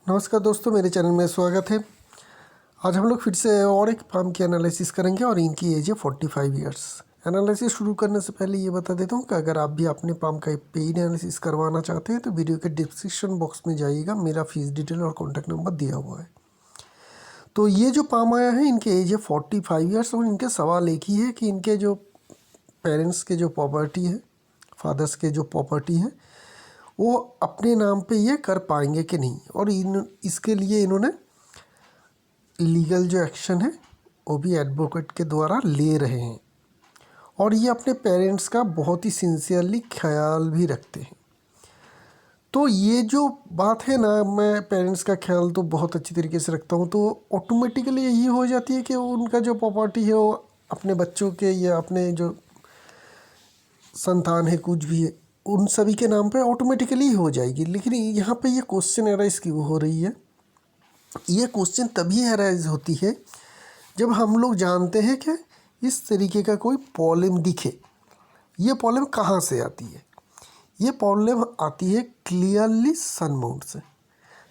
नमस्कार दोस्तों, मेरे चैनल में स्वागत है। आज हम लोग फिर से और एक पाम की एनालिसिस करेंगे और इनकी एज है 45 इयर्स। एनालिसिस शुरू करने से पहले ये बता देता हूँ कि अगर आप भी अपने पाम का पेड एनालिसिस करवाना चाहते हैं तो वीडियो के डिस्क्रिप्शन बॉक्स में जाइएगा, मेरा फीस डिटेल और कॉन्टैक्ट नंबर दिया हुआ है। तो ये जो पाम आया है इनके एज है 45 इयर्स और इनके सवाल एक ही है कि इनके जो पेरेंट्स के जो प्रॉपर्टी है, फादर्स के जो प्रॉपर्टी है, वो अपने नाम पे ये कर पाएंगे कि नहीं। और इसके लिए इन्होंने लीगल जो एक्शन है वो भी एडवोकेट के द्वारा ले रहे हैं और ये अपने पेरेंट्स का बहुत ही सिंसियरली ख्याल भी रखते हैं। तो ये जो बात है ना, मैं पेरेंट्स का ख्याल तो बहुत अच्छी तरीके से रखता हूँ, तो ऑटोमेटिकली यही हो जाती है कि उनका जो प्रॉपर्टी है वो अपने बच्चों के या अपने जो संतान है कुछ भी है उन सभी के नाम पे ऑटोमेटिकली हो जाएगी। लेकिन यहाँ पे ये क्वेश्चन अराइज क्यों हो रही है? ये क्वेश्चन तभी अराइज होती है जब हम लोग जानते हैं कि इस तरीके का कोई प्रॉब्लम दिखे। ये प्रॉब्लम कहाँ से आती है? ये प्रॉब्लम आती है क्लियरली सन माउंट से।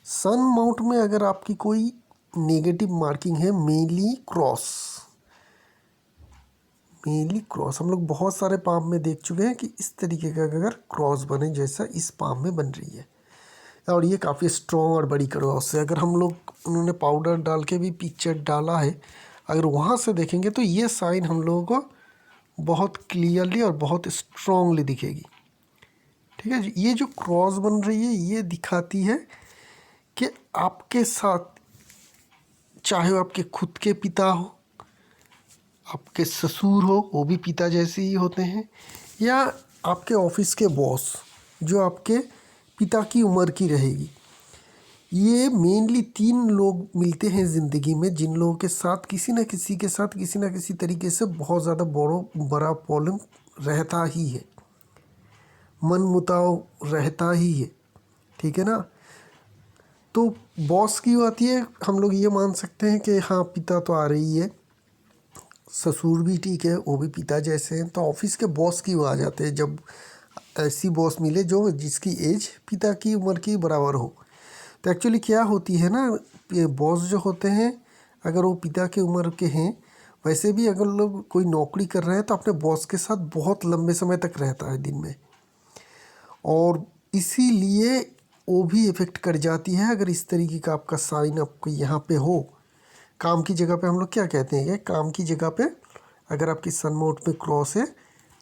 सन माउंट में अगर आपकी कोई नेगेटिव मार्किंग है, मेनली क्रॉस हम लोग बहुत सारे पाम में देख चुके हैं कि इस तरीके का अगर क्रॉस बने जैसा इस पाम में बन रही है और ये काफ़ी स्ट्रॉन्ग और बड़ी क्रॉस है। अगर हम लोग उन्होंने पाउडर डाल के भी पिक्चर डाला है, अगर वहाँ से देखेंगे तो ये साइन हम लोगों को बहुत क्लियरली और बहुत स्ट्रॉन्गली दिखेगी। ठीक है जी। ये जो क्रॉस बन रही है ये दिखाती है कि आपके साथ, चाहे वो आपके खुद के पिता हो, आपके ससुर हो, वो भी पिता जैसे ही होते हैं, या आपके ऑफिस के बॉस जो आपके पिता की उम्र की रहेगी। ये मेनली 3 लोग मिलते हैं ज़िंदगी में जिन लोगों के साथ किसी न किसी के साथ किसी न किसी तरीके से बहुत ज़्यादा बड़ा प्रॉब्लम रहता ही है, मनमुटाव रहता ही है। ठीक है ना। तो बॉस की आती है, हम लोग ये मान सकते हैं कि हाँ पिता तो आ रही है, ससुर भी ठीक है, वो भी पिता जैसे हैं। तो ऑफिस के बॉस की आ जाते हैं, जब ऐसी बॉस मिले जो जिसकी एज पिता की उम्र की बराबर हो। तो एक्चुअली क्या होती है ना, ये बॉस जो होते हैं अगर वो पिता की उम्र के हैं, वैसे भी अगर लोग कोई नौकरी कर रहे हैं तो अपने बॉस के साथ बहुत लंबे समय तक रहता है दिन में, और इसीलिए वो भी इफ़ेक्ट कर जाती है अगर इस तरीके का आपका साइन आपको यहाँ पे हो। काम की जगह पे हम लोग क्या कहते हैं कि काम की जगह पे अगर आपकी सन माउंट में क्रॉस है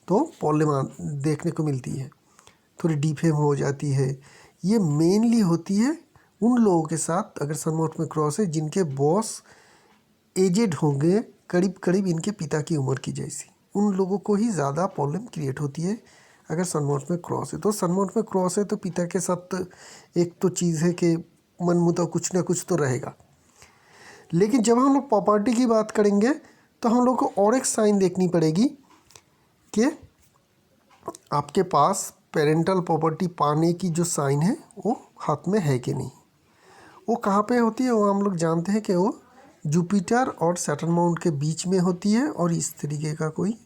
तो प्रॉब्लम देखने को मिलती है, थोड़ी डीफेम हो जाती है। ये मेनली होती है उन लोगों के साथ अगर सन माउंट में क्रॉस है जिनके बॉस एजेड होंगे, करीब करीब इनके पिता की उम्र की जैसी, उन लोगों को ही ज़्यादा प्रॉब्लम क्रिएट होती है अगर सन माउंट में क्रॉस है। तो सन माउंट में क्रॉस है तो पिता के साथ एक तो चीज़ है कि मनमुटाव कुछ ना कुछ तो रहेगा। लेकिन जब हम लोग प्रॉपर्टी की बात करेंगे तो हम लोग को और एक साइन देखनी पड़ेगी कि आपके पास पेरेंटल प्रॉपर्टी पाने की जो साइन है वो हाथ में है कि नहीं। वो कहाँ पे होती है? वो हम लोग जानते हैं कि वो जुपिटर और सैटर्न माउंट के बीच में होती है, और इस तरीके का कोई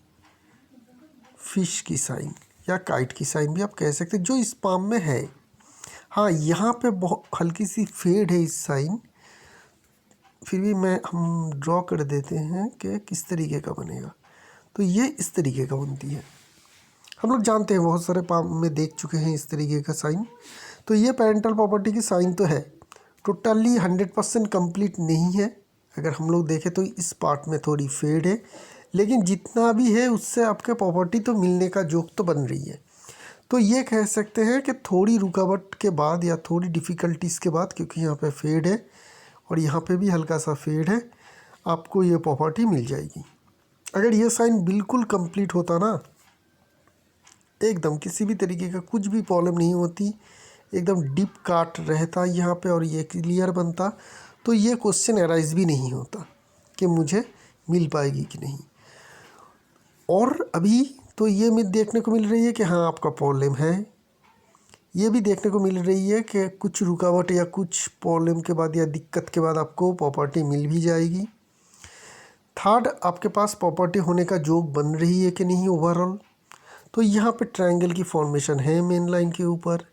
फिश की साइन या काइट की साइन भी आप कह सकते हैं जो इस पाम में है। हाँ, यहाँ पे बहुत हल्की सी फेड है इस साइन, फिर भी हम ड्रॉ कर देते हैं कि किस तरीके का बनेगा। तो ये इस तरीके का बनती है, हम लोग जानते हैं, बहुत सारे पाम में देख चुके हैं इस तरीके का साइन। तो ये पेरेंटल प्रॉपर्टी की साइन तो है, टोटली 100% कंप्लीट नहीं है। अगर हम लोग देखें तो इस पार्ट में थोड़ी फेड है, लेकिन जितना भी है उससे आपके प्रॉपर्टी तो मिलने का जोग तो बन रही है। तो ये कह सकते हैं कि थोड़ी रुकावट के बाद या थोड़ी डिफ़िकल्टीज़ के बाद, क्योंकि यहाँ पे फेड है और यहाँ पे भी हल्का सा फेड है, आपको ये प्रॉपर्टी मिल जाएगी। अगर ये साइन बिल्कुल कंप्लीट होता ना, एकदम किसी भी तरीके का कुछ भी प्रॉब्लम नहीं होती, एकदम डीप काट रहता यहाँ पे और ये क्लियर बनता, तो ये क्वेश्चन अराइज भी नहीं होता कि मुझे मिल पाएगी कि नहीं। और अभी तो ये मिल देखने को मिल रही है कि हाँ आपका प्रॉब्लम है, ये भी देखने को मिल रही है कि कुछ रुकावट या कुछ प्रॉब्लम के बाद या दिक्कत के बाद आपको प्रॉपर्टी मिल भी जाएगी। थर्ड, आपके पास प्रॉपर्टी होने का जोग बन रही है कि नहीं ओवरऑल। तो यहाँ पे ट्रायंगल की फॉर्मेशन है मेन लाइन के ऊपर,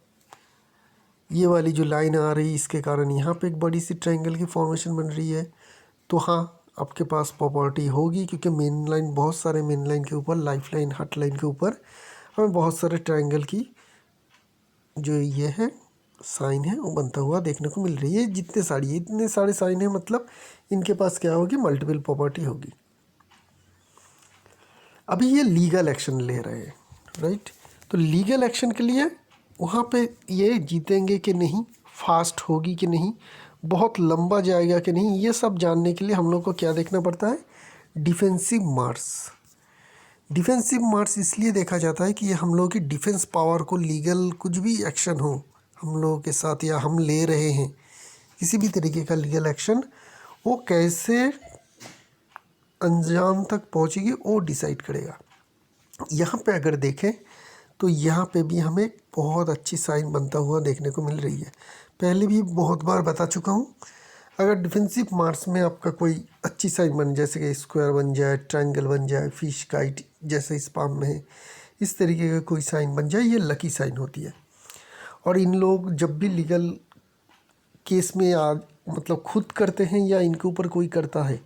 ये वाली जो लाइन आ रही है इसके कारण यहाँ पे एक बड़ी सी ट्रायंगल की फॉर्मेशन बन रही है। तो हाँ, आपके पास प्रॉपर्टी होगी, क्योंकि मेन लाइन, बहुत सारे मेन लाइन के ऊपर, लाइफ लाइन, हट लाइन के ऊपर हमें बहुत सारे ट्रायंगल की जो ये है साइन है वो बनता हुआ देखने को मिल रही है। इतने सारे साइन है, मतलब इनके पास क्या होगी, मल्टीपल प्रॉपर्टी होगी। अभी ये लीगल एक्शन ले रहे हैं, राइट। तो लीगल एक्शन के लिए वहाँ पे ये जीतेंगे कि नहीं, फास्ट होगी कि नहीं, बहुत लंबा जाएगा कि नहीं, ये सब जानने के लिए हम लोग को क्या देखना पड़ता है, डिफेंसिव मार्स। डिफेंसिव मार्स इसलिए देखा जाता है कि ये हम लोगों की डिफेंस पावर को, लीगल कुछ भी एक्शन हो हम लोगों के साथ या हम ले रहे हैं किसी भी तरीके का लीगल एक्शन, वो कैसे अंजाम तक पहुंचेगी वो डिसाइड करेगा। यहाँ पे अगर देखें तो यहाँ पे भी हमें बहुत अच्छी साइन बनता हुआ देखने को मिल रही है। पहले भी बहुत बार बता चुका हूँ, अगर डिफेंसिव मार्स में आपका कोई अच्छी साइन बन, जैसे कि स्क्वायर बन जाए, ट्रायंगल बन जाए, फिश काइट जैसे इस पाम में है, इस तरीके का कोई साइन बन जाए, ये लकी साइन होती है। और इन लोग जब भी लीगल केस में मतलब खुद करते हैं या इनके ऊपर कोई करता है,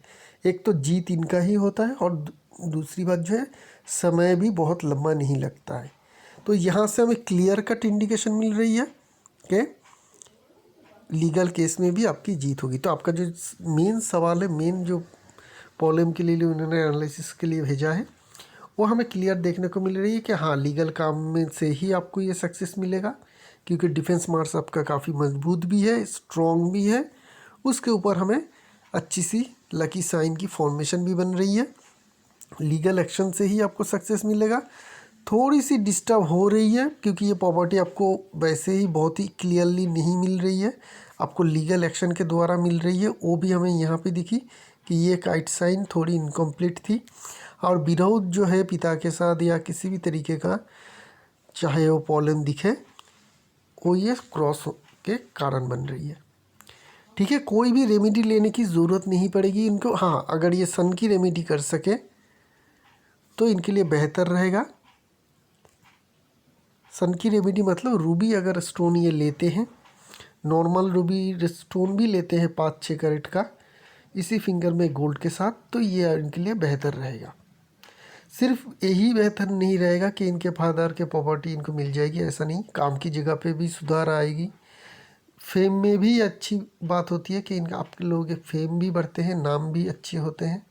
एक तो जीत इनका ही होता है और दूसरी बात जो है समय भी बहुत लंबा नहीं लगता है। तो यहाँ से हमें क्लियर कट इंडिकेशन मिल रही है कि लीगल केस में भी आपकी जीत होगी। तो आपका जो मेन सवाल है, मेन जो प्रॉब्लम के लिए उन्होंने एनालिसिस के लिए भेजा है, वो हमें क्लियर देखने को मिल रही है कि हाँ, लीगल काम में से ही आपको ये सक्सेस मिलेगा, क्योंकि डिफेंस मार्स आपका काफ़ी मजबूत भी है, स्ट्रॉन्ग भी है, उसके ऊपर हमें अच्छी सी लकी साइन की फॉर्मेशन भी बन रही है। लीगल एक्शन से ही आपको सक्सेस मिलेगा। थोड़ी सी डिस्टर्ब हो रही है क्योंकि ये प्रॉपर्टी आपको वैसे ही बहुत ही क्लियरली नहीं मिल रही है, आपको लीगल एक्शन के द्वारा मिल रही है। वो भी हमें यहाँ पे दिखी कि ये काइट साइन थोड़ी इनकम्प्लीट थी, और विरोध जो है पिता के साथ या किसी भी तरीके का चाहे वो प्रॉब्लम दिखे, वो ये क्रॉस के कारण बन रही है। ठीक है, कोई भी रेमेडी लेने की ज़रूरत नहीं पड़ेगी इनको। हाँ, अगर ये सन की रेमेडी कर सके तो इनके लिए बेहतर रहेगा। सन की रेमेडी मतलब रूबी अगर स्टोन ये लेते हैं, नॉर्मल रूबी स्टोन भी लेते हैं 5-6 कैरेट का, इसी फिंगर में गोल्ड के साथ, तो ये इनके लिए बेहतर रहेगा। सिर्फ यही बेहतर नहीं रहेगा कि इनके फादर के प्रॉपर्टी इनको मिल जाएगी, ऐसा नहीं, काम की जगह पे भी सुधार आएगी। फेम में भी अच्छी बात होती है कि इनका आपके लोगों के फेम भी बढ़ते हैं, नाम भी अच्छे होते हैं,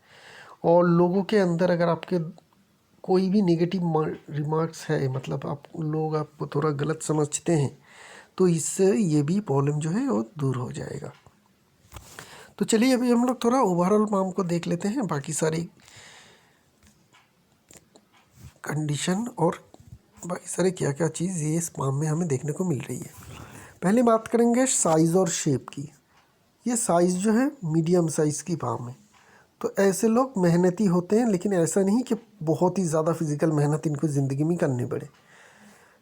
और लोगों के अंदर अगर आपके कोई भी नेगेटिव रिमार्क्स है, मतलब आप लोग आपको थोड़ा गलत समझते हैं, तो इससे ये भी प्रॉब्लम जो है वो दूर हो जाएगा। तो चलिए अभी हम लोग थोड़ा ओवरऑल पाम को देख लेते हैं, बाकी सारी कंडीशन और बाकी सारे क्या क्या चीज़ ये इस पाम में हमें देखने को मिल रही है। पहले बात करेंगे साइज़ और शेप की। ये साइज़ जो है मीडियम साइज़ की पाम है। तो ऐसे लोग मेहनती होते हैं, लेकिन ऐसा नहीं कि बहुत ही ज़्यादा फिजिकल मेहनत इनको ज़िंदगी में करनी पड़े।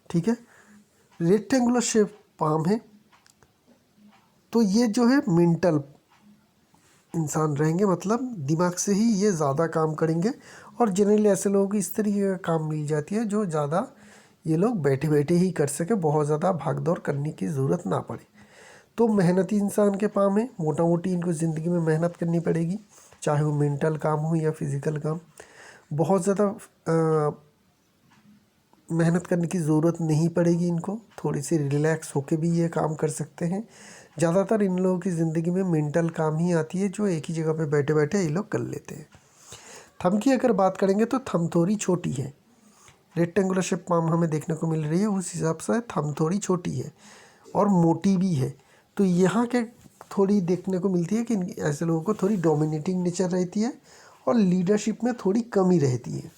ठीक है, रेक्टेंगुलर शेप पाम है, तो ये जो है मेंटल इंसान रहेंगे, मतलब दिमाग से ही ये ज़्यादा काम करेंगे, और जनरली ऐसे लोगों को इस तरीके का काम मिल जाती है जो ज़्यादा ये लोग बैठे बैठे ही कर सके, बहुत ज़्यादा भाग दौड़ करने की ज़रूरत ना पड़े। तो मेहनती इंसान के पाम है, मोटा मोटी इनको ज़िंदगी में मेहनत करनी पड़ेगी, चाहे वो मेंटल काम हो या फिज़िकल काम। बहुत ज़्यादा मेहनत करने की ज़रूरत नहीं पड़ेगी इनको, थोड़ी सी रिलैक्स होके भी ये काम कर सकते हैं। ज़्यादातर इन लोगों की ज़िंदगी में मेंटल काम ही आती है, जो एक ही जगह पे बैठे बैठे ये लोग कर लेते हैं। थंब की अगर बात करेंगे तो थंब थोड़ी छोटी है, रेक्टेंगुलर शेप पाम हमें देखने को मिल रही है, उस हिसाब से थंब थोड़ी छोटी है और मोटी भी है। तो यहाँ के थोड़ी देखने को मिलती है कि ऐसे लोगों को थोड़ी डोमिनेटिंग नेचर रहती है और लीडरशिप में थोड़ी कमी रहती है।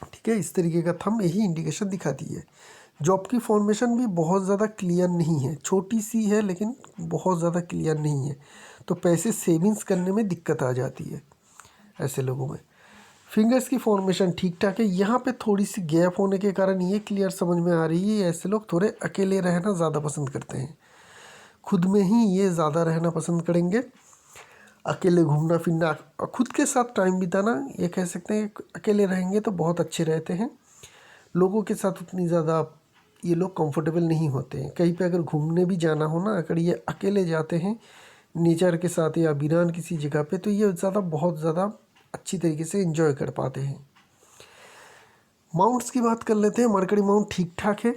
ठीक है, इस तरीके का थंब यही इंडिकेशन दिखाती है। जॉब की फॉर्मेशन भी बहुत ज़्यादा क्लियर नहीं है, छोटी सी है लेकिन बहुत ज़्यादा क्लियर नहीं है, तो पैसे सेविंग्स करने में दिक्कत आ जाती है ऐसे लोगों में। फिंगर्स की फॉर्मेशन ठीक ठाक है, यहाँ पे थोड़ी सी गैप होने के कारण ये क्लियर समझ में आ रही है ऐसे लोग थोड़े अकेले रहना ज़्यादा पसंद करते हैं, खुद में ही ये ज़्यादा रहना पसंद करेंगे, अकेले घूमना फिरना, खुद के साथ टाइम बिताना, ये कह सकते हैं अकेले रहेंगे तो बहुत अच्छे रहते हैं, लोगों के साथ उतनी ज़्यादा ये लोग कंफर्टेबल नहीं होते हैं। कहीं पे अगर घूमने भी जाना हो ना, अगर ये अकेले जाते हैं नेचर के साथ या वीरान किसी जगह पे, तो ये बहुत ज़्यादा अच्छी तरीके से एंजॉय कर पाते हैं। माउंट्स की बात कर लेते हैं। मरकरी माउंट ठीक ठाक है,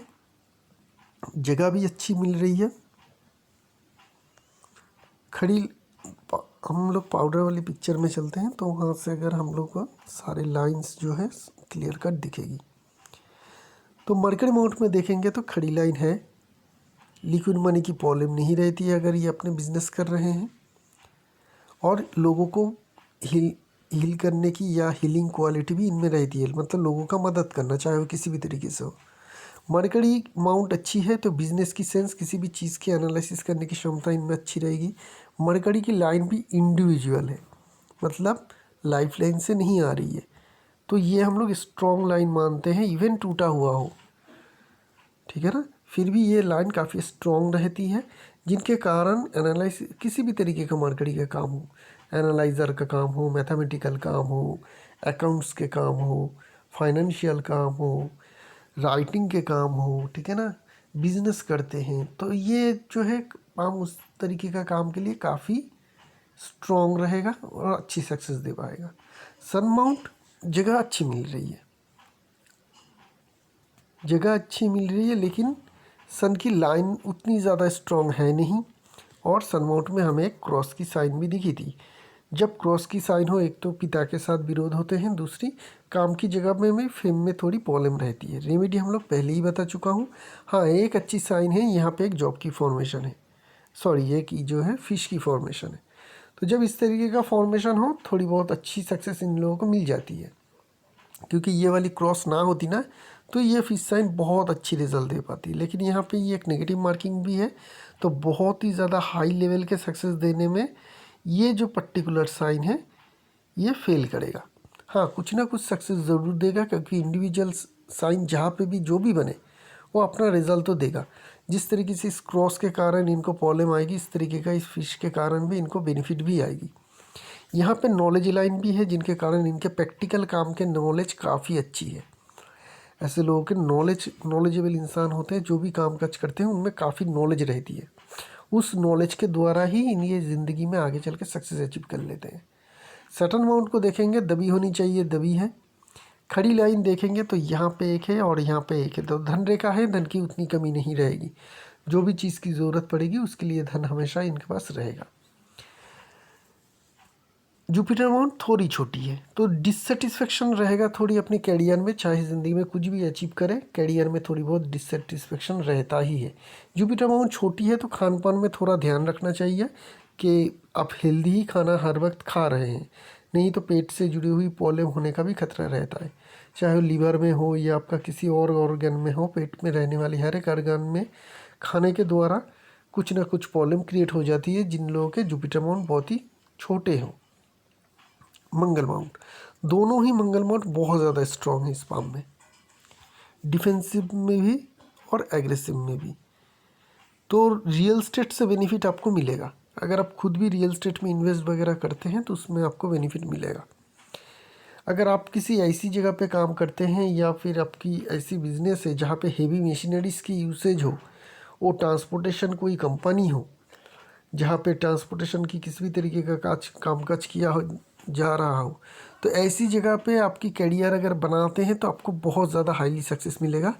जगह भी अच्छी मिल रही है। हम लोग पाउडर वाली पिक्चर में चलते हैं, तो वहाँ से अगर हम लोग को सारे लाइंस जो है क्लियर कट दिखेगी। तो मरकरी माउंट में देखेंगे तो खड़ी लाइन है, लिक्विड मनी की प्रॉब्लम नहीं रहती है अगर ये अपने बिजनेस कर रहे हैं, और लोगों को हील करने की या हीलिंग क्वालिटी भी इनमें रहती है, मतलब लोगों का मदद करना, चाहे वो किसी भी तरीके से हो। मरकरी माउंट अच्छी है तो बिजनेस की सेंस, किसी भी चीज़ की एनालिसिस करने की क्षमता इनमें अच्छी रहेगी। मरकरी की लाइन भी इंडिविजुअल है, मतलब लाइफ लाइन से नहीं आ रही है, तो ये हम लोग स्ट्रॉन्ग लाइन मानते हैं, इवन टूटा हुआ हो, ठीक है ना, फिर भी ये लाइन काफ़ी स्ट्रॉन्ग रहती है, जिनके कारण एनालाइज किसी भी तरीके का मरकरी का काम हो, एनालाइज़र का काम हो, मैथमेटिकल काम हो, अकाउंट्स के काम हो, फाइनेंशियल काम हो, राइटिंग के काम हो, ठीक है ना, बिजनेस करते हैं, तो ये जो है काम उस तरीके का काम के लिए काफ़ी स्ट्रॉन्ग रहेगा और अच्छी सक्सेस दे पाएगा। सन माउंट जगह अच्छी मिल रही है, जगह अच्छी मिल रही है, लेकिन सन की लाइन उतनी ज़्यादा स्ट्रॉन्ग है नहीं, और सन माउंट में हमें एक क्रॉस की साइन भी दिखी थी। जब क्रॉस की साइन हो, एक तो पिता के साथ विरोध होते हैं, दूसरी काम की जगह में फेम में थोड़ी प्रॉब्लम रहती है। रेमेडी हम लोग पहले ही बता चुका हूँ। हाँ, एक अच्छी साइन है, यहाँ पे एक जॉब की फॉर्मेशन है, सॉरी एक जो है फिश की फॉर्मेशन है। तो जब इस तरीके का फॉर्मेशन हो, थोड़ी बहुत अच्छी सक्सेस इन लोगों को मिल जाती है, क्योंकि ये वाली क्रॉस ना होती ना, तो ये फिश साइन बहुत अच्छी रिजल्ट दे पाती। लेकिन यहाँ पे ये एक नेगेटिव मार्किंग भी है, तो बहुत ही ज़्यादा हाई लेवल के सक्सेस देने में ये जो पर्टिकुलर साइन है ये फेल करेगा। हाँ, कुछ ना कुछ सक्सेस ज़रूर देगा, क्योंकि इंडिविजुअल साइन जहाँ पे भी जो भी बने वो अपना रिजल्ट तो देगा। जिस तरीके से इस क्रॉस के कारण इनको प्रॉब्लम आएगी, इस तरीके का इस फिश के कारण भी इनको बेनिफिट भी आएगी। यहाँ पे नॉलेज लाइन भी है, जिनके कारण इनके प्रैक्टिकल काम के नॉलेज काफ़ी अच्छी है। ऐसे लोगों के नॉलेजेबल इंसान होते हैं, जो भी काम काज करते हैं उनमें काफ़ी नॉलेज रहती है, उस नॉलेज के द्वारा ही इन ये ज़िंदगी में आगे चल के सक्सेस अचीव कर लेते हैं। सटर्न माउंट को देखेंगे, दबी होनी चाहिए, दबी है। खड़ी लाइन देखेंगे तो यहाँ पे एक है और यहाँ पे एक है, तो धन रेखा है, धन की उतनी कमी नहीं रहेगी, जो भी चीज़ की ज़रूरत पड़ेगी उसके लिए धन हमेशा इनके पास रहेगा। जुपिटर माउंट थोड़ी छोटी है, तो डिससेटिस्फेक्शन रहेगा थोड़ी अपने कैरियर में, चाहे ज़िंदगी में कुछ भी अचीव करे, कैरियर में थोड़ी बहुत डिससेटिस्फेक्शन रहता ही है। जुपिटर माउंट छोटी है तो खान पान में थोड़ा ध्यान रखना चाहिए कि आप हेल्दी ही खाना हर वक्त खा रहे हैं, नहीं तो पेट से जुड़ी हुई प्रॉब्लम होने का भी खतरा रहता है, चाहे वो लीवर में हो या आपका किसी और ऑर्गन में हो। पेट में रहने वाली हर एक ऑर्गन में खाने के द्वारा कुछ ना कुछ प्रॉब्लम क्रिएट हो जाती है, जिन लोगों के जुपिटर माउंट बहुत ही छोटे हों। मंगल माउंट, दोनों ही मंगल माउंट बहुत ज़्यादा स्ट्रॉन्ग है इस पाम में, डिफेंसिव में भी और एग्रेसिव में भी। तो रियल स्टेट से बेनिफिट आपको मिलेगा, अगर आप खुद भी रियल स्टेट में इन्वेस्ट वगैरह करते हैं तो उसमें आपको बेनिफिट मिलेगा। अगर आप किसी ऐसी जगह पे काम करते हैं या फिर आपकी ऐसी बिजनेस है जहाँ पे हेवी मशीनरीज़ की यूसेज हो, वो ट्रांसपोर्टेशन कोई कंपनी हो जहाँ पे ट्रांसपोर्टेशन की किसी भी तरीके का कामकाज किया हो जा रहा हो, तो ऐसी जगह पे आपकी कैरियर अगर बनाते हैं तो आपको बहुत ज़्यादा हाईली सक्सेस मिलेगा।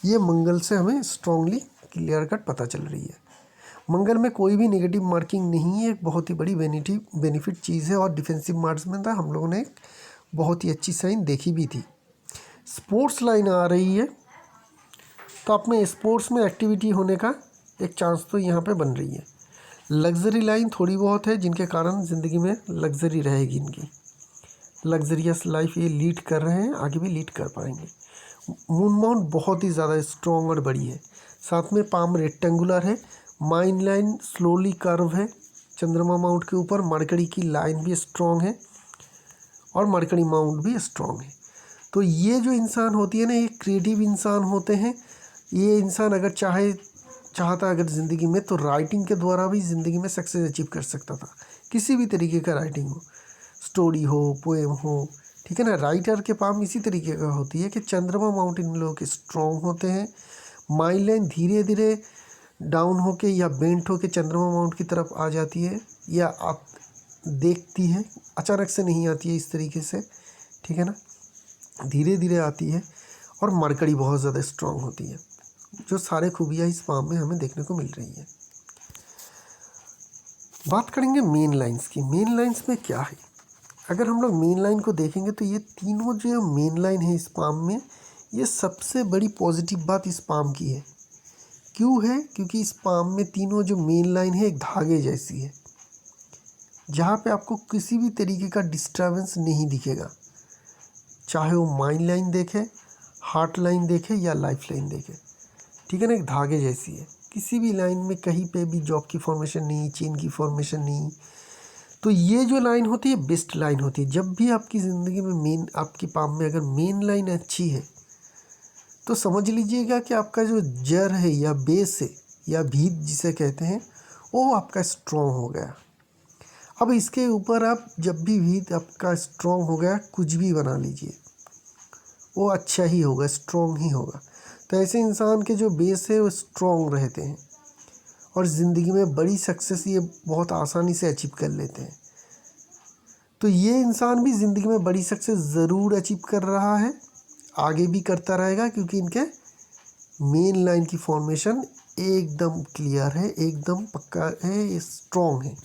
ये मंगल से हमें स्ट्रांगली क्लियर कट पता चल रही है। मंगल में कोई भी नेगेटिव मार्किंग नहीं है, एक बहुत ही बड़ी बेनिफिट चीज़ है, और डिफेंसिव मार्क्स में था हम लोगों ने एक बहुत ही अच्छी साइन देखी भी थी। स्पोर्ट्स लाइन आ रही है, तो आप में स्पोर्ट्स में एक्टिविटी होने का एक चांस तो यहाँ पे बन रही है। लग्जरी लाइन थोड़ी बहुत है, जिनके कारण ज़िंदगी में लग्जरी रहेगी, इनकी लग्जरियस लाइफ ये लीड कर रहे हैं, आगे भी लीड कर पाएंगे। मून माउंट बहुत ही ज़्यादा स्ट्रॉन्ग और बड़ी है, साथ में पाम रेक्टेंगुलर है, माइन लाइन स्लोली कर्व है चंद्रमा माउंट के ऊपर, मरकरी की लाइन भी स्ट्रॉन्ग है और मरकरी माउंट भी स्ट्रॉन्ग है। तो ये जो इंसान होती है ना, ये क्रिएटिव इंसान होते हैं। ये इंसान अगर चाहता अगर ज़िंदगी में, तो राइटिंग के द्वारा भी ज़िंदगी में सक्सेस अचीव कर सकता था, किसी भी तरीके का राइटिंग हो, स्टोरी हो, पोएम हो, ठीक है ना। राइटर के पाम इसी तरीके का होती है कि चंद्रमा माउंट इन लोगों के स्ट्रॉन्ग होते हैं, माइल लाइन धीरे धीरे डाउन होके या बेंट होके चंद्रमा माउंट की तरफ आ जाती है, या आप देखती है, अचानक से नहीं आती है इस तरीके से, ठीक है ना, धीरे धीरे आती है। और मरकरी बहुत ज़्यादा स्ट्रांग होती है, जो सारे खूबियाँ इस पाम में हमें देखने को मिल रही है। बात करेंगे मेन लाइंस की। मेन लाइंस में क्या है, अगर हम लोग मेन लाइन को देखेंगे तो ये तीनों जो मेन लाइन है इस पाम में, ये सबसे बड़ी पॉजिटिव बात इस पाम की है। क्यों है? क्योंकि इस पाम में तीनों जो मेन लाइन है एक धागे जैसी है, जहाँ पे आपको किसी भी तरीके का डिस्टर्बेंस नहीं दिखेगा, चाहे वो माइन लाइन देखे, हार्ट लाइन देखे या लाइफ लाइन देखे, ठीक है ना, एक धागे जैसी है। किसी भी लाइन में कहीं पे भी जॉब की फॉर्मेशन नहीं, चेन की फॉर्मेशन नहीं। तो ये जो लाइन होती है बेस्ट लाइन होती है। जब भी आपकी ज़िंदगी में मेन, आपकी पाम में अगर मेन लाइन अच्छी है तो समझ लीजिएगा कि आपका जो जड़ है या बेस है या भीत जिसे कहते हैं, वो आपका स्ट्रॉन्ग हो गया। अब इसके ऊपर आप जब भी भीत आपका स्ट्रॉन्ग हो गया, कुछ भी बना लीजिए, वो अच्छा ही होगा, स्ट्रॉन्ग ही होगा। तो ऐसे इंसान के जो बेस है वो स्ट्रॉन्ग रहते हैं और ज़िंदगी में बड़ी सक्सेस ये बहुत आसानी से अचीव कर लेते हैं। तो ये इंसान भी ज़िंदगी में बड़ी सक्सेस ज़रूर अचीव कर रहा है, आगे भी करता रहेगा, क्योंकि इनके मेन लाइन की फॉर्मेशन एकदम क्लियर है, एकदम पक्का है, स्ट्रॉन्ग है।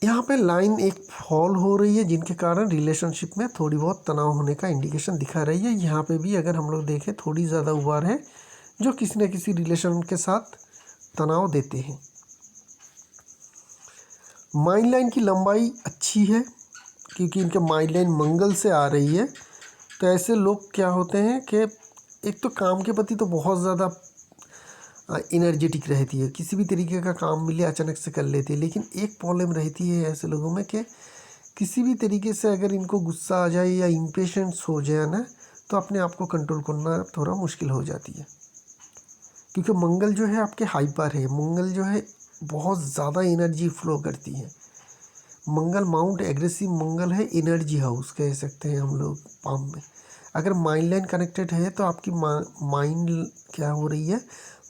यहाँ पे लाइन एक फॉल हो रही है, जिनके कारण रिलेशनशिप में थोड़ी बहुत तनाव होने का इंडिकेशन दिखा रही है। यहाँ पे भी अगर हम लोग देखें थोड़ी ज़्यादा उबार है, जो किसी न किसी रिलेशन के साथ तनाव देते हैं। माइन लाइन की लंबाई अच्छी है, क्योंकि इनके माइन लाइन मंगल से आ रही है। तो ऐसे लोग क्या होते हैं कि एक तो काम के प्रति तो बहुत ज़्यादा एनर्जेटिक रहती है, किसी भी तरीके का काम मिले अचानक से कर लेते हैं। लेकिन एक प्रॉब्लम रहती है ऐसे लोगों में कि किसी भी तरीके से अगर इनको गुस्सा आ जाए या इम्पेशेंस हो जाए ना, तो अपने आप को कंट्रोल करना थोड़ा मुश्किल हो जाती है। क्योंकि मंगल जो है आपके हाइपर है, मंगल जो है बहुत ज़्यादा एनर्जी फ्लो करती है। मंगल माउंट एग्रेसिव मंगल है, एनर्जी हाउस कह सकते हैं हम लोग पाम में। अगर माइंड लाइन कनेक्टेड है तो आपकी माइंड क्या हो रही है,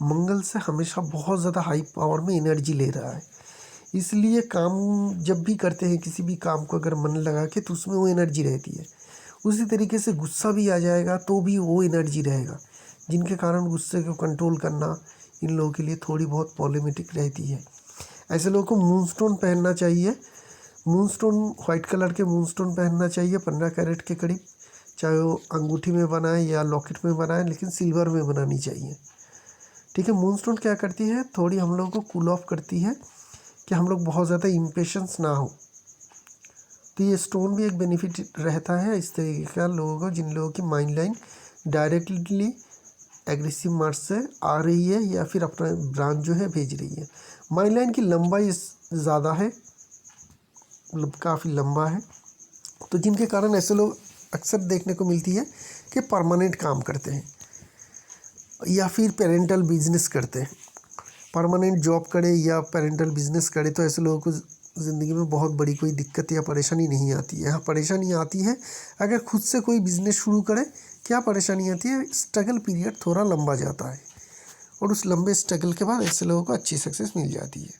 मंगल से हमेशा बहुत ज़्यादा हाई पावर में एनर्जी ले रहा है। इसलिए काम जब भी करते हैं, किसी भी काम को अगर मन लगा के, तो उसमें वो एनर्जी रहती है। उसी तरीके से गुस्सा भी आ जाएगा तो भी वो एनर्जी रहेगा, जिनके कारण गुस्से को कंट्रोल करना इन लोगों के लिए थोड़ी बहुत प्रॉब्लमेटिक रहती है। ऐसे लोगों को मूनस्टोन पहनना चाहिए। मूनस्टोन वाइट कलर के मूनस्टोन पहनना चाहिए, 15 कैरेट के करीब, चाहे वो अंगूठी में बनाए या लॉकेट में बनाए, लेकिन सिल्वर में बनानी चाहिए, ठीक है। मूनस्टोन क्या करती है, थोड़ी हम लोगों को कूल ऑफ करती है कि हम लोग बहुत ज़्यादा इम्पेशेंस ना हो। तो ये स्टोन भी एक बेनिफिट रहता है इस तरीके का लोगों को, जिन लोगों की माइंड लाइन डायरेक्टली एग्रेसिव मार्च से आ रही है या फिर अपना ब्रांच जो है भेज रही है। माइंड लाइन की लंबाई ज़्यादा है, मतलब काफ़ी लंबा है। तो जिनके कारण ऐसे लोग अक्सर देखने को मिलती है कि परमानेंट काम करते हैं या फिर पेरेंटल बिजनेस करते हैं। परमानेंट जॉब करे या पेरेंटल बिजनेस करे, तो ऐसे लोगों को ज़िंदगी में बहुत बड़ी कोई दिक्कत या परेशानी नहीं आती है। यहाँ परेशानी आती है अगर खुद से कोई बिज़नेस शुरू करे। क्या परेशानी आती है, स्ट्रगल पीरियड थोड़ा लंबा जाता है, और उस लंबे स्ट्रगल के बाद ऐसे लोगों को अच्छी सक्सेस मिल जाती है।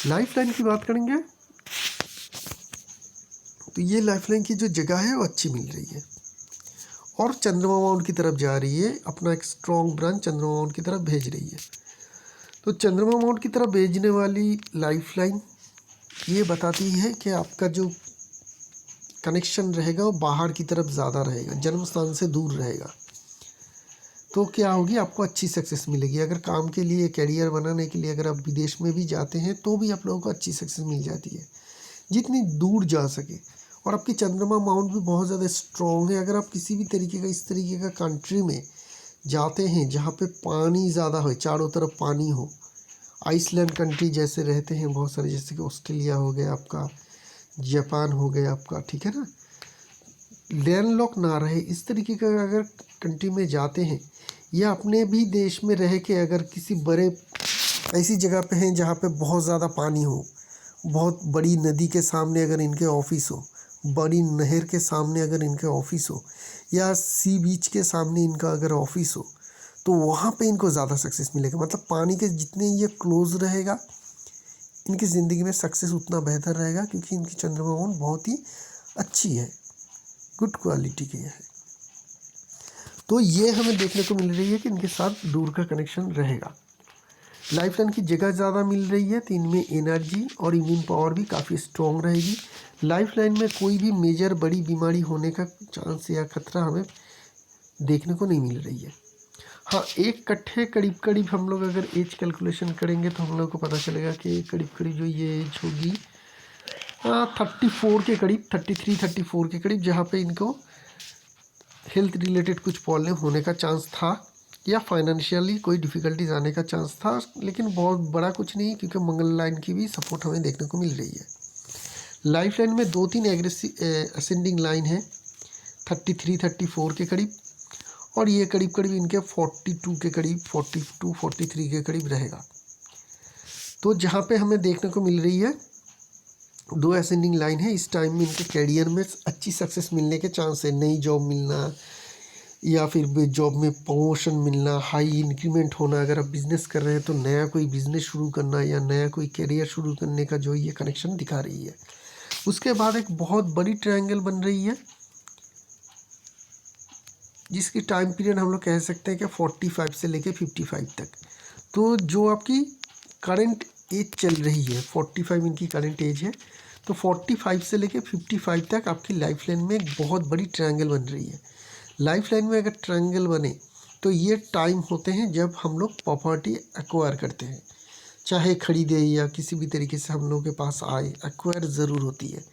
लाइफ लाइन की बात करेंगे तो ये लाइफ लाइन की जो जगह है वो अच्छी मिल रही है और चंद्रमा माउंट की तरफ जा रही है, अपना एक स्ट्रॉन्ग ब्रांच चंद्रमा माउंट की तरफ भेज रही है। तो चंद्रमा माउंट की तरफ भेजने वाली लाइफ लाइन ये बताती है कि आपका जो कनेक्शन रहेगा वो बाहर की तरफ ज़्यादा रहेगा, जन्म स्थान से दूर रहेगा। तो क्या होगी, आपको अच्छी सक्सेस मिलेगी। अगर काम के लिए, कैरियर बनाने के लिए अगर आप विदेश में भी जाते हैं तो भी आप लोगों को अच्छी सक्सेस मिल जाती है, जितनी दूर जा सके। और आपकी चंद्रमा माउंट भी बहुत ज़्यादा स्ट्रॉन्ग है। अगर आप किसी भी तरीके का, इस तरीके का कंट्री में जाते हैं जहाँ पे पानी ज़्यादा हो, चारों तरफ पानी हो, आइसलैंड कंट्री जैसे रहते हैं बहुत सारे, जैसे कि ऑस्ट्रेलिया हो गया आपका, जापान हो गया आपका, ठीक है ना, लैंडलॉक ना रहे, इस तरीके का अगर कंट्री में जाते हैं, या अपने भी देश में रह के अगर किसी बड़े ऐसी जगह पे हैं जहाँ पे बहुत ज़्यादा पानी हो, बहुत बड़ी नदी के सामने अगर इनके ऑफिस हो, बड़ी नहर के सामने अगर इनके ऑफिस हो या सी बीच के सामने इनका अगर ऑफिस हो तो वहाँ पे इनको ज़्यादा सक्सेस मिलेगा। मतलब पानी के जितने ये क्लोज रहेगा इनकी ज़िंदगी में सक्सेस उतना बेहतर रहेगा, क्योंकि इनकी चंद्रमा मून बहुत ही अच्छी है, गुड क्वालिटी की है। तो ये हमें देखने को मिल रही है कि इनके साथ दूर का कनेक्शन रहेगा। लाइफ लाइन की जगह ज़्यादा मिल रही है तो इनमें एनर्जी और इम्यून पावर भी काफ़ी स्ट्रॉन्ग रहेगी। लाइफ लाइन में कोई भी मेजर बड़ी बीमारी होने का चांस या खतरा हमें देखने को नहीं मिल रही है। हाँ, एक कट्ठे करीब करीब हम लोग अगर एज कैलकुलेशन करेंगे तो हम लोग को पता चलेगा कि करीब करीब जो ये एज होगी 34 के करीब, 33-34 के करीब, जहाँ पे इनको हेल्थ रिलेटेड कुछ प्रॉब्लम होने का चांस था या फाइनेंशियली कोई डिफ़िकल्टीज आने का चांस था, लेकिन बहुत बड़ा कुछ नहीं, क्योंकि मंगल लाइन की भी सपोर्ट हमें देखने को मिल रही है। लाइफ लाइन में 2-3 एग्रेसिव असेंडिंग लाइन है 33-34 के करीब, और ये करीब करीब इनके 42 के करीब, 42-43 के करीब रहेगा। तो जहाँ पे हमें देखने को मिल रही है 2 असेंडिंग लाइन है, इस टाइम में इनके कैरियर में अच्छी सक्सेस मिलने के चांस है। नई जॉब मिलना या फिर जॉब में प्रमोशन मिलना, हाई इंक्रीमेंट होना। अगर आप बिज़नेस कर रहे हैं तो नया कोई बिज़नेस शुरू करना या नया कोई करियर शुरू करने का जो ये कनेक्शन दिखा रही है। उसके बाद एक बहुत बड़ी ट्रायंगल बन रही है जिसकी टाइम पीरियड हम लोग कह सकते हैं कि 45 से लेके 55 तक। तो जो आपकी करंट एज चल रही है 45 इनकी करंट एज है, तो 45 से लेके 55 तक आपकी लाइफ लाइन में एक बहुत बड़ी ट्रायंगल बन रही है। लाइफ लाइन में अगर ट्रायंगल बने तो ये टाइम होते हैं जब हम लोग प्रॉपर्टी एक्वायर करते हैं, चाहे खरीदे या किसी भी तरीके से हम लोगों के पास आए, एक्वायर ज़रूर होती है।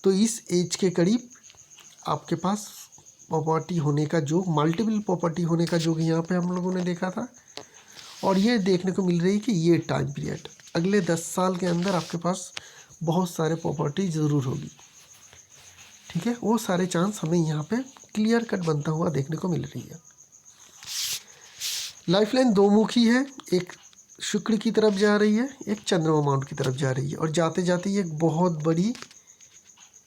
तो इस एज के करीब आपके पास प्रॉपर्टी होने का जो मल्टीपल प्रॉपर्टी होने का जो यहाँ पे हम लोगों ने देखा था, और ये देखने को मिल रही है कि ये टाइम पीरियड अगले 10 साल के अंदर आपके पास बहुत सारे प्रॉपर्टी ज़रूर होगी। ठीक है, वो सारे चांस हमें यहाँ पे क्लियर कट बनता हुआ देखने को मिल रही है। लाइफ लाइन 2 मुखी है, एक शुक्र की तरफ जा रही है, एक चंद्रमा माउंट की तरफ जा रही है, और जाते जाते ये एक बहुत बड़ी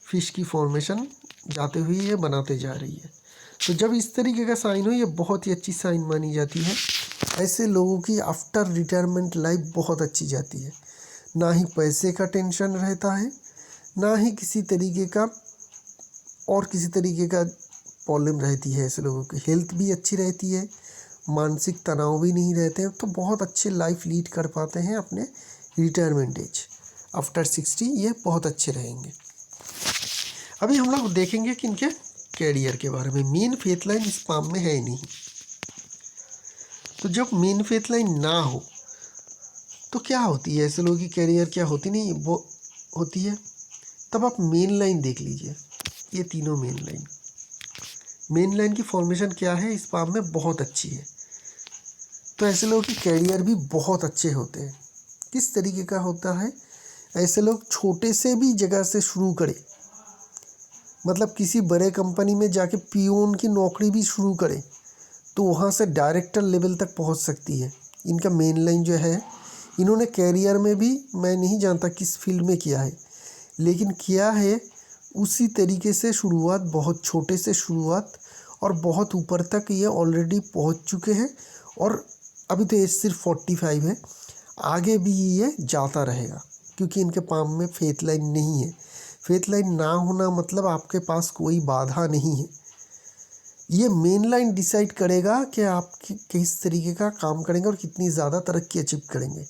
फिश की फॉर्मेशन जाते हुए ये बनाते जा रही है। तो जब इस तरीके का साइन हो ये बहुत ही अच्छी साइन मानी जाती है। ऐसे लोगों की आफ्टर रिटायरमेंट लाइफ बहुत अच्छी जाती है, ना ही पैसे का टेंशन रहता है, ना ही किसी तरीके का और किसी तरीके का प्रॉब्लम रहती है। ऐसे लोगों की हेल्थ भी अच्छी रहती है, मानसिक तनाव भी नहीं रहते हैं, तो बहुत अच्छे लाइफ लीड कर पाते हैं अपने रिटायरमेंट एज आफ्टर 60। ये बहुत अच्छे रहेंगे। अभी हम लोग देखेंगे कि इनके कैरियर के बारे में। मेन फेथ लाइन इस पाम में है नहीं, तो जब मेन फेथ लाइन ना हो तो क्या होती है, ऐसे लोगों की कैरियर क्या होती नहीं वो होती है। तब आप मेन लाइन देख लीजिए, ये तीनों मेन लाइन की फॉर्मेशन क्या है इस पाम में बहुत अच्छी है। तो ऐसे लोगों की कैरियर भी बहुत अच्छे होते हैं। किस तरीके का होता है, ऐसे लोग छोटे से भी जगह से शुरू करें, मतलब किसी बड़े कंपनी में जाके पियोन की नौकरी भी शुरू करें तो वहाँ से डायरेक्टर लेवल तक पहुँच सकती है। इनका मेन लाइन जो है, इन्होंने कैरियर में भी मैं नहीं जानता किस फील्ड में किया है, लेकिन किया है उसी तरीके से शुरुआत, बहुत छोटे से शुरुआत और बहुत ऊपर तक ये ऑलरेडी पहुँच चुके हैं। और अभी तो एज सिर्फ 45 है, आगे भी ये जाता रहेगा, क्योंकि इनके पाम में फेथ लाइन नहीं है। फेथ लाइन ना होना मतलब आपके पास कोई बाधा नहीं है। ये मेन लाइन डिसाइड करेगा कि आप किस तरीके का काम करेंगे और कितनी ज़्यादा तरक्की अचीव करेंगे।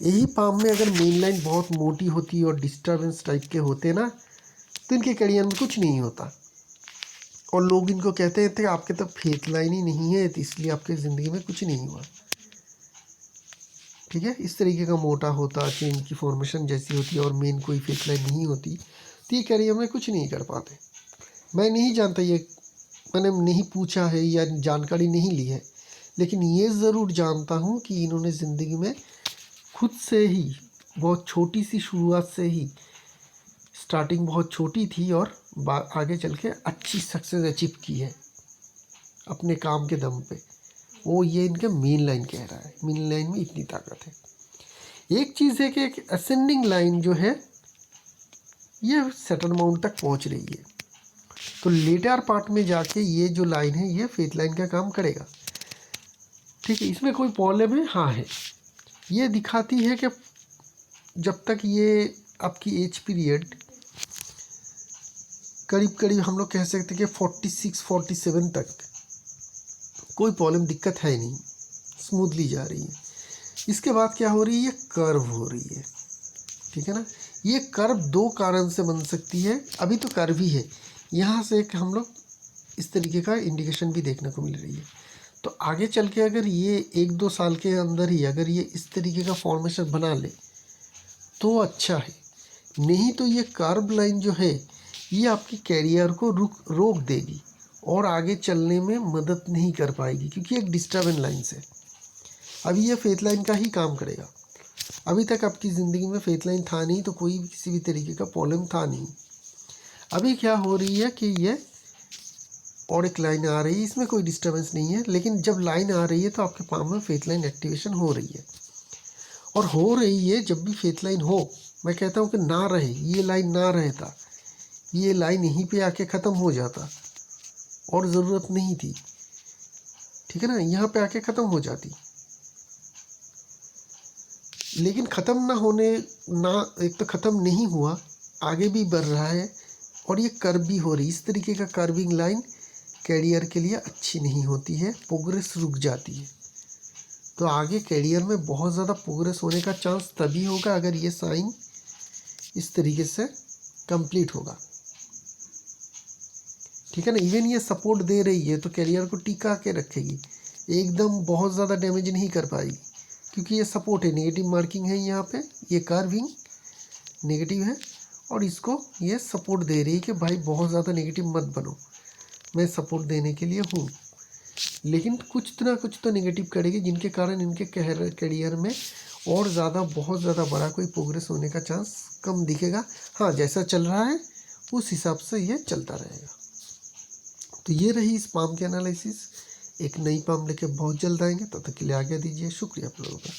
यही पाम में अगर मेन लाइन बहुत मोटी होती और डिस्टर्बेंस टाइप के होते ना, तो इनके करियर में कुछ नहीं होता, और लोग इनको कहते थे आपके तो फेथ लाइन ही नहीं है, तो इसलिए आपके ज़िंदगी में कुछ नहीं हुआ। ठीक है, इस तरीके का मोटा होता कि इनकी फॉर्मेशन जैसी होती और मेन कोई फेथ लाइन नहीं होती, तो ये करियर में कुछ नहीं कर पाते। मैं नहीं जानता, ये मैंने नहीं पूछा है या जानकारी नहीं ली है, लेकिन ये ज़रूर जानता हूँ कि इन्होंने ज़िंदगी में खुद से ही बहुत छोटी सी शुरुआत से ही, स्टार्टिंग बहुत छोटी थी और आगे चल के अच्छी सक्सेस अचीव की है अपने काम के दम पे। वो ये इनका मेन लाइन कह रहा है, मेन लाइन में इतनी ताकत है। एक चीज़ है कि एक असेंडिंग लाइन जो है ये सेटल माउंट तक पहुंच रही है। तो लेटर पार्ट में जाके ये जो लाइन है ये फेथ लाइन का काम करेगा। ठीक है, इसमें कोई प्रॉब्लम है? हाँ है। ये दिखाती है कि जब तक ये आपकी एज पीरियड करीब करीब हम लोग कह सकते हैं कि 46-47 तक कोई प्रॉब्लम दिक्कत है नहीं, स्मूथली जा रही है। इसके बाद क्या हो रही है? कर्व हो रही है। ठीक है ना, ये कर्व दो कारण से बन सकती है। अभी तो कर्व ही है, यहाँ से एक हम लोग इस तरीके का इंडिकेशन भी देखने को मिल रही है। तो आगे चल के अगर ये 1-2 साल के अंदर ही अगर ये इस तरीके का फॉर्मेशन बना ले तो अच्छा है, नहीं तो ये कर्व लाइन जो है ये आपके कैरियर को रोक देगी और आगे चलने में मदद नहीं कर पाएगी, क्योंकि एक डिस्टर्बेंस लाइन से अभी ये फेथ लाइन का ही काम करेगा। अभी तक आपकी ज़िंदगी में फेथ लाइन था नहीं तो कोई किसी भी तरीके का प्रॉब्लम था नहीं। अभी क्या हो रही है कि ये और एक लाइन आ रही है, इसमें कोई डिस्टर्बेंस नहीं है, लेकिन जब लाइन आ रही है तो आपके पाम में फेथ लाइन एक्टिवेशन हो रही है। और हो रही है जब भी फेथ लाइन हो, मैं कहता हूँ कि ना रहे, ये लाइन ना रहता, ये लाइन यहीं पे आके ख़त्म हो जाता और ज़रूरत नहीं थी। ठीक है ना, यहाँ पे आके ख़त्म हो जाती, लेकिन ख़त्म ना होने ना, एक तो ख़त्म नहीं हुआ, आगे भी बढ़ रहा है और ये कर्व भी हो रही। इस तरीके का कर्विंग लाइन कैरियर के लिए अच्छी नहीं होती है, प्रोग्रेस रुक जाती है। तो आगे कैरियर में बहुत ज़्यादा प्रोग्रेस होने का चांस तभी होगा अगर ये साइन इस तरीके से कंप्लीट होगा। ठीक है ना, इवन ये सपोर्ट दे रही है तो कैरियर को टिका के रखेगी, एकदम बहुत ज़्यादा डैमेज नहीं कर पाएगी, क्योंकि ये सपोर्ट है। नेगेटिव मार्किंग है यहाँ पे, ये कर्विंग नेगेटिव है और इसको ये सपोर्ट दे रही है कि भाई बहुत ज़्यादा नेगेटिव मत बनो, मैं सपोर्ट देने के लिए हूँ। लेकिन कुछ ना कुछ तो नेगेटिव करेगी, जिनके कारण इनके करियर में और ज़्यादा बहुत ज़्यादा बड़ा कोई प्रोग्रेस होने का चांस कम दिखेगा। हाँ, जैसा चल रहा है उस हिसाब से ये चलता रहेगा। तो ये रही इस पाम की एनालिसिस। एक नई पाम लेके बहुत जल्द आएंगे, तब तक के लिए आज्ञा दीजिए। शुक्रिया आप लोगों का।